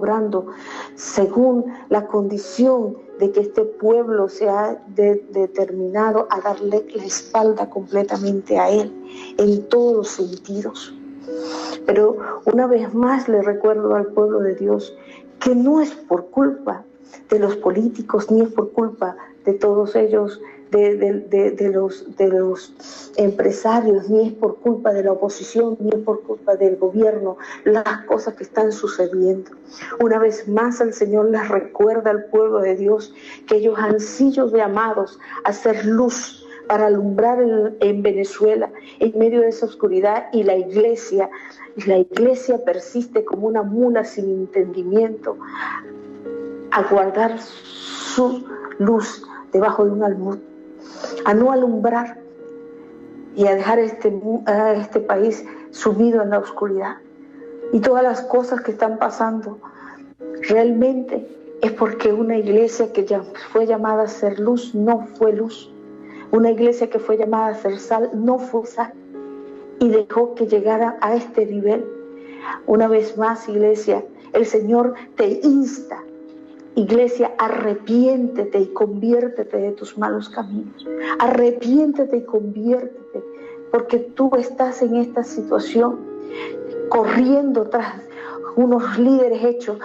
obrando según la condición de que este pueblo se ha determinado a darle la espalda completamente a Él, en todos los sentidos. Pero una vez más le recuerdo al pueblo de Dios que no es por culpa de los políticos, ni es por culpa de todos ellos, de los empresarios, ni es por culpa de la oposición, ni es por culpa del gobierno, las cosas que están sucediendo. Una vez más el Señor les recuerda al pueblo de Dios que ellos han sido llamados a ser luz para alumbrar en Venezuela en medio de esa oscuridad, y la iglesia persiste como una mula sin entendimiento a guardar su luz debajo de un almud, a no alumbrar y a dejar a este país sumido en la oscuridad. Y todas las cosas que están pasando realmente es porque una iglesia que ya fue llamada a ser luz no fue luz. Una iglesia que fue llamada a ser sal no fue sal, y dejó que llegara a este nivel. Una vez más, iglesia, el Señor te insta. Iglesia, arrepiéntete y conviértete de tus malos caminos. Arrepiéntete y conviértete, porque tú estás en esta situación corriendo tras unos líderes hechos,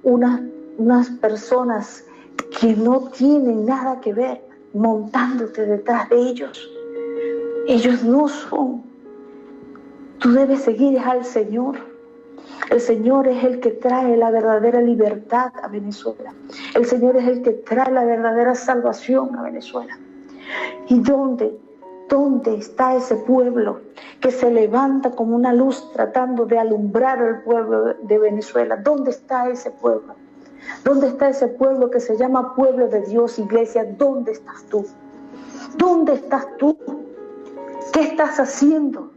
unas personas que no tienen nada que ver, montándote detrás de ellos. Ellos no son. Tú debes seguir al Señor. El Señor es el que trae la verdadera libertad a Venezuela. El Señor es el que trae la verdadera salvación a Venezuela. ¿Y dónde está ese pueblo que se levanta como una luz tratando de alumbrar al pueblo de Venezuela? ¿Dónde está ese pueblo? ¿Dónde está ese pueblo que se llama pueblo de Dios, iglesia? ¿Dónde estás tú? ¿Dónde estás tú? ¿Qué estás haciendo?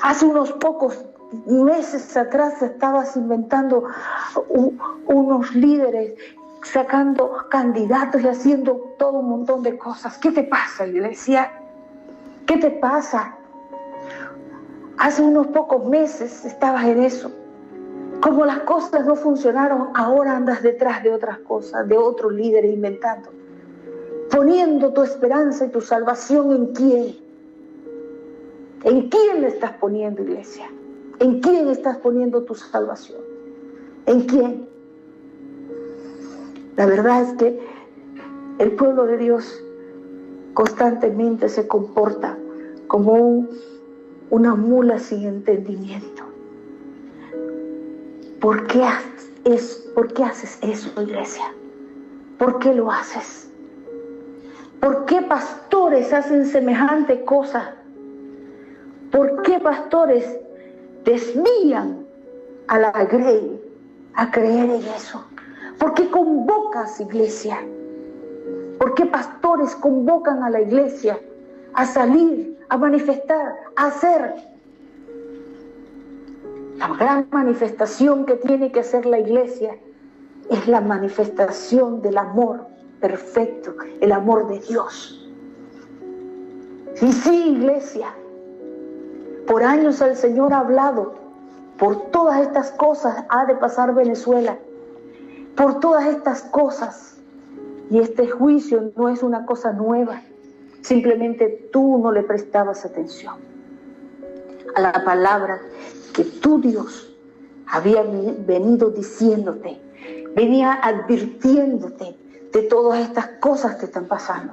Hace unos pocos meses atrás estabas inventando unos líderes, sacando candidatos y haciendo todo un montón de cosas. ¿Qué te pasa, iglesia? ¿Qué te pasa? Hace unos pocos meses estabas en eso. Como las cosas no funcionaron, ahora andas detrás de otras cosas, de otros líderes inventando. Poniendo tu esperanza y tu salvación ¿en quién? ¿En quién le estás poniendo, iglesia? ¿En quién estás poniendo tu salvación? ¿En quién? La verdad es que el pueblo de Dios constantemente se comporta como una mula sin entendimiento. ¿Por qué haces eso, iglesia? ¿Por qué lo haces? ¿Por qué pastores hacen semejante cosa? ¿Por qué pastores desvían a la grey a creer en eso? ¿Por qué convocas, iglesia? ¿Por qué pastores convocan a la iglesia a salir, a manifestar, a hacer? La gran manifestación que tiene que hacer la iglesia es la manifestación del amor perfecto, el amor de Dios. Y sí, iglesia, por años el Señor ha hablado, por todas estas cosas ha de pasar Venezuela, por todas estas cosas, y este juicio no es una cosa nueva, simplemente tú no le prestabas atención a la palabra que tu Dios había venido diciéndote, venía advirtiéndote de todas estas cosas que están pasando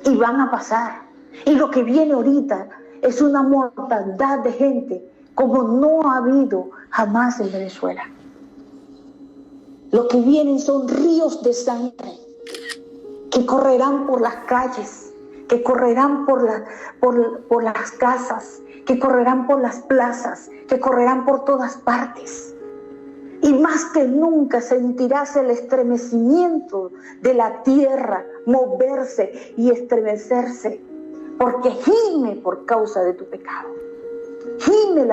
y van a pasar. Y lo que viene ahorita es una mortandad de gente como no ha habido jamás en Venezuela. Lo que vienen son ríos de sangre que correrán por las calles, que correrán por las casas, que correrán por las plazas, que correrán por todas partes. Y más que nunca sentirás el estremecimiento de la tierra moverse y estremecerse, porque gime por causa de tu pecado. Gime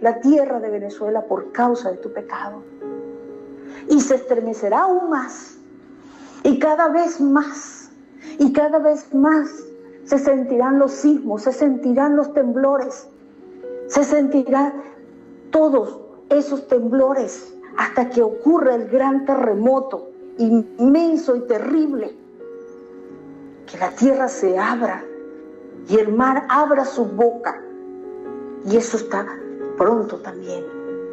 la tierra de Venezuela por causa de tu pecado. Y se estremecerá aún más, y cada vez más, y cada vez más se sentirán los sismos, se sentirán los temblores, se sentirán todos esos temblores hasta que ocurra el gran terremoto inmenso y terrible, que la tierra se abra y el mar abra su boca. Y eso está pronto también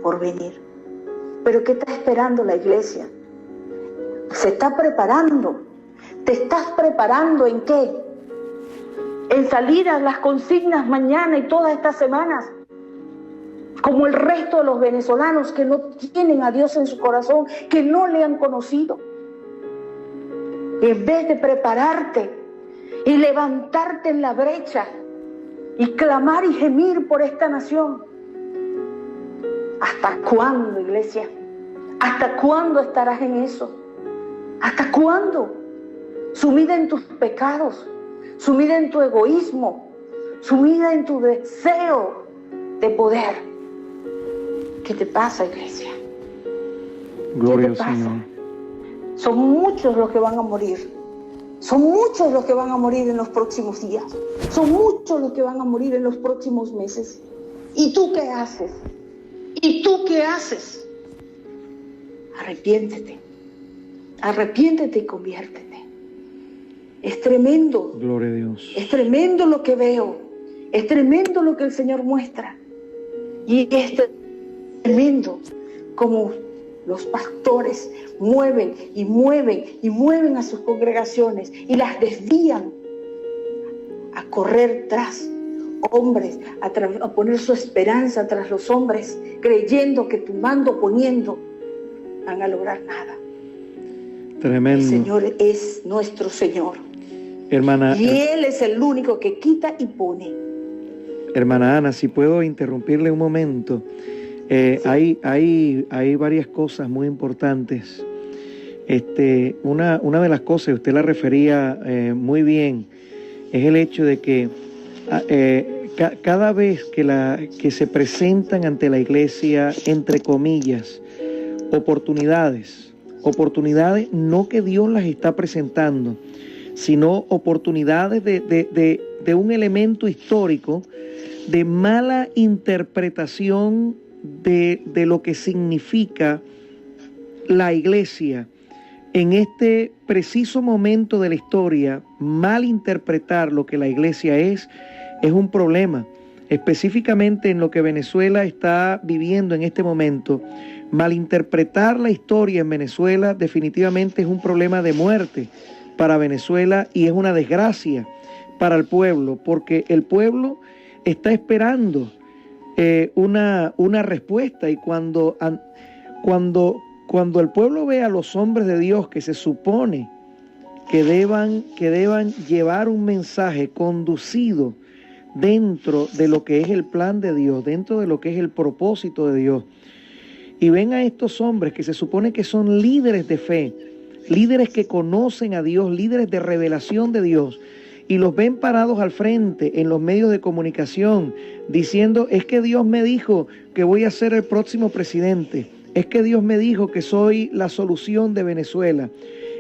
por venir. Pero ¿qué está esperando la iglesia? Se está preparando. ¿Te estás preparando en qué? En salir a las consignas mañana y todas estas semanas, como el resto de los venezolanos que no tienen a Dios en su corazón, que no le han conocido. En vez de prepararte y levantarte en la brecha y clamar y gemir por esta nación. ¿Hasta cuándo, iglesia? ¿Hasta cuándo estarás en eso? ¿Hasta cuándo? Sumida en tus pecados, sumida en tu egoísmo, sumida en tu deseo de poder. ¿Qué te pasa, iglesia? Gloria ¿Qué te al pasa? Señor. Son muchos los que van a morir. Son muchos los que van a morir en los próximos días. Son muchos los que van a morir en los próximos meses. ¿Y tú qué haces? ¿Y tú qué haces? Arrepiéntete. Arrepiéntete y conviértete. Es tremendo. Gloria a Dios. Es tremendo lo que veo. Es tremendo lo que el Señor muestra. Y es tremendo como los pastores mueven y mueven y mueven a sus congregaciones y las desvían a correr tras hombres, a poner su esperanza tras los hombres, creyendo que tumbando, poniendo, van a lograr nada. Tremendo. El Señor es nuestro Señor. Hermana, Y Él es el único que quita y pone. hermana Ana, si puedo interrumpirle un momento. Hay varias cosas muy importantes. Una de las cosas, usted la refería muy bien, es el hecho de que cada vez que se presentan ante la iglesia, entre comillas, oportunidades no que Dios las está presentando, sino oportunidades de un elemento histórico de mala interpretación de lo que significa la iglesia. En este preciso momento de la historia, mal interpretar lo que la iglesia es un problema. Específicamente en lo que Venezuela está viviendo en este momento, malinterpretar la historia en Venezuela definitivamente es un problema de muerte para Venezuela y es una desgracia para el pueblo, porque el pueblo está esperando una respuesta, y cuando el pueblo ve a los hombres de Dios que se supone que deban llevar un mensaje conducido dentro de lo que es el plan de Dios, dentro de lo que es el propósito de Dios, y ven a estos hombres que se supone que son líderes de fe, líderes que conocen a Dios, líderes de revelación de Dios, y los ven parados al frente en los medios de comunicación diciendo: es que Dios me dijo que voy a ser el próximo presidente, es que Dios me dijo que soy la solución de Venezuela.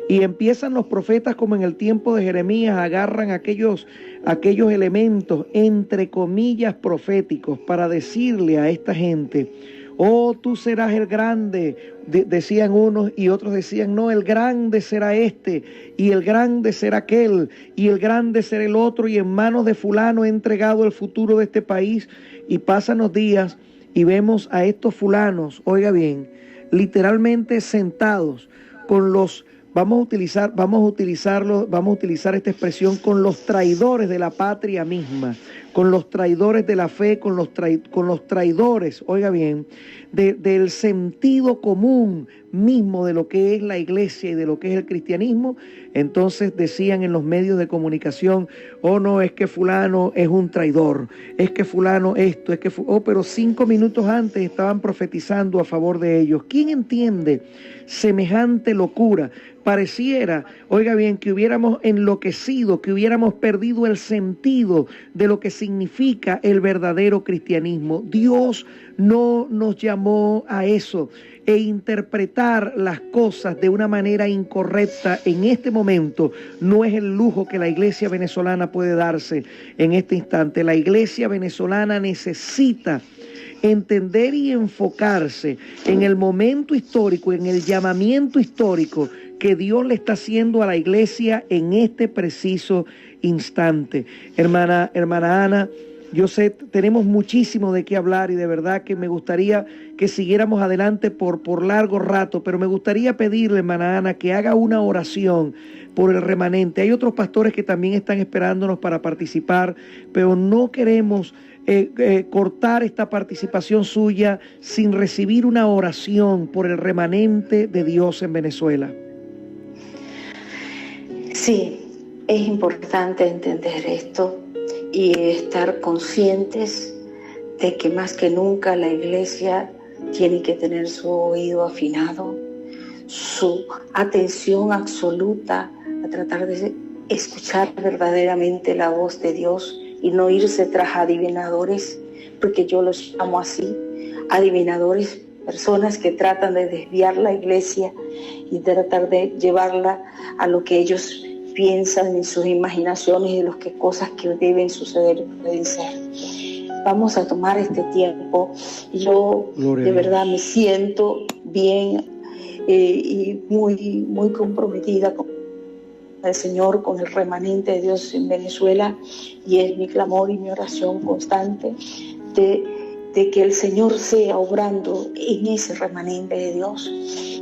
Y empiezan los profetas, como en el tiempo de Jeremías, agarran aquellos elementos entre comillas proféticos para decirle a esta gente: oh, tú serás el grande, decían unos, y otros decían: no, el grande será este, y el grande será aquel, y el grande será el otro, y en manos de fulano he entregado el futuro de este país. Y pasan los días y vemos a estos fulanos, oiga bien, literalmente sentados con los, vamos a utilizar esta expresión, con los traidores de la patria misma, con los traidores de la fe, con los traidores, oiga bien, del sentido común mismo de lo que es la iglesia y de lo que es el cristianismo. Entonces decían en los medios de comunicación: oh no, es que fulano es un traidor, es que fulano esto, pero 5 minutos antes estaban profetizando a favor de ellos. ¿Quién entiende semejante locura? Pareciera, oiga bien, que hubiéramos enloquecido, que hubiéramos perdido el sentido de lo que significa el verdadero cristianismo. Dios no nos llamó a eso. e interpretar las cosas de una manera incorrecta en este momento no es el lujo que la iglesia venezolana puede darse en este instante. La iglesia venezolana necesita entender y enfocarse en el momento histórico, en el llamamiento histórico que Dios le está haciendo a la iglesia en este preciso instante. Hermana Ana, yo sé, tenemos muchísimo de qué hablar y de verdad que me gustaría que siguiéramos adelante por largo rato, pero me gustaría pedirle, hermana Ana, que haga una oración por el remanente. Hay otros pastores que también están esperándonos para participar, pero no queremos cortar esta participación suya sin recibir una oración por el remanente de Dios en Venezuela. Sí, es importante entender esto y estar conscientes de que más que nunca la iglesia tiene que tener su oído afinado, su atención absoluta a tratar de escuchar verdaderamente la voz de Dios y no irse tras adivinadores, porque yo los llamo así, adivinadores, personas que tratan de desviar la iglesia y tratar de llevarla a lo que ellos piensan en sus imaginaciones de que cosas que deben suceder pueden ser. Vamos a tomar este tiempo. Yo de verdad me siento bien y muy comprometida con el Señor, con el remanente de Dios en Venezuela, y es mi clamor y mi oración constante de que el Señor sea obrando en ese remanente de Dios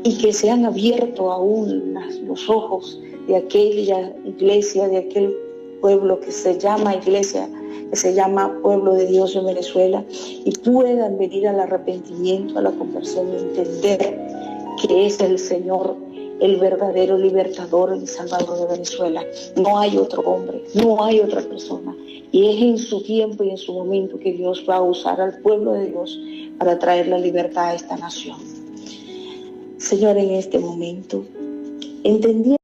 y que se han abierto aún los ojos de aquella iglesia, de aquel pueblo que se llama iglesia, que se llama pueblo de Dios en Venezuela, y puedan venir al arrepentimiento, a la conversión y entender que es el Señor el verdadero libertador y salvador de Venezuela. No hay otro hombre, no hay otra persona. Y es en su tiempo y en su momento que Dios va a usar al pueblo de Dios para traer la libertad a esta nación. Señor, en este momento, entendiendo